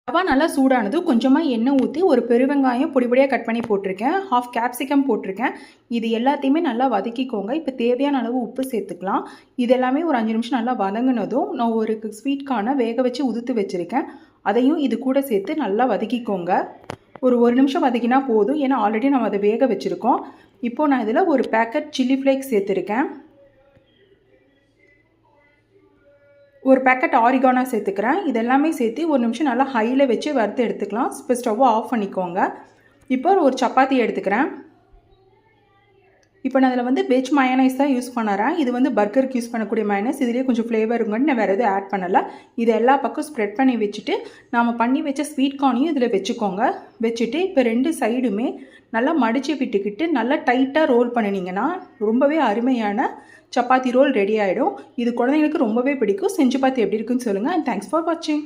தவா நல்லா சூடானது கொஞ்சமாக எண்ணெய் ஊற்றி ஒரு பெருவெங்காயம் பொடி பொடியாக கட் பண்ணி போட்டிருக்கேன், ஹாஃப் கேப்சிகம் போட்டிருக்கேன். இது எல்லாத்தையுமே நல்லா வதக்கிக்கோங்க. இப்போ தேவையான அளவு உப்பு சேர்த்துக்கலாம். இது எல்லாமே ஒரு 5 நிமிஷம் நல்லா வதங்கினதும் நான் ஒரு ஸ்வீட் கார்னை வேக வச்சு உதுத்து வச்சுருக்கேன், அதையும் இது கூட சேர்த்து நல்லா வதக்கிக்கோங்க. ஒரு நிமிஷம் வதக்கினா போதும், ஏன்னா ஆல்ரெடி நம்ம அதை வேக வச்சுருக்கோம். இப்போது நான் இதில் ஒரு பேக்கெட் சில்லி ஃப்ளேக்ஸ் சேர்த்துருக்கேன், ஒரு பேக்கெட் ஆரிகானா சேர்த்துக்கிறேன். இதெல்லாமே சேர்த்து ஒரு நிமிஷம் நல்லா ஹையில் வச்சு வறுத்து எடுத்துக்கலாம். இப்போ ஸ்டவ்வை ஆஃப் பண்ணிக்கோங்க. இப்போ ஒரு சப்பாத்தி எடுத்துக்கிறேன். இப்போ நான் அதில் வந்து வெஜ் மயனைஸ் தான் யூஸ் பண்ணுறேன். இது வந்து பர்கருக்கு யூஸ் பண்ணக்கூடிய மயனைஸ். இதுலேயே கொஞ்சம் ஃப்ளேவர் இருக்குன்னு நான் வேறு எதுவும் ஆட் பண்ணலை. இது எல்லா பக்கம் ஸ்ப்ரெட் பண்ணி வச்சுட்டு நாம் பண்ணி வச்ச ஸ்வீட் கார்னையும் இதில் வச்சுக்கோங்க. வச்சுட்டு இப்போ 2 சைடுமே நல்லா மடித்து விட்டுக்கிட்டு நல்லா டைட்டாக ரோல் பண்ணினீங்கன்னா ரொம்பவே அருமையான சப்பாத்தி ரோல் ரெடி ஆகிடும். இது குழந்தைங்களுக்கு ரொம்பவே பிடிக்கும். செஞ்சு பார்த்து எப்படி இருக்குன்னு சொல்லுங்கள். அண்ட் தேங்க்ஸ் ஃபார் வாட்சிங்.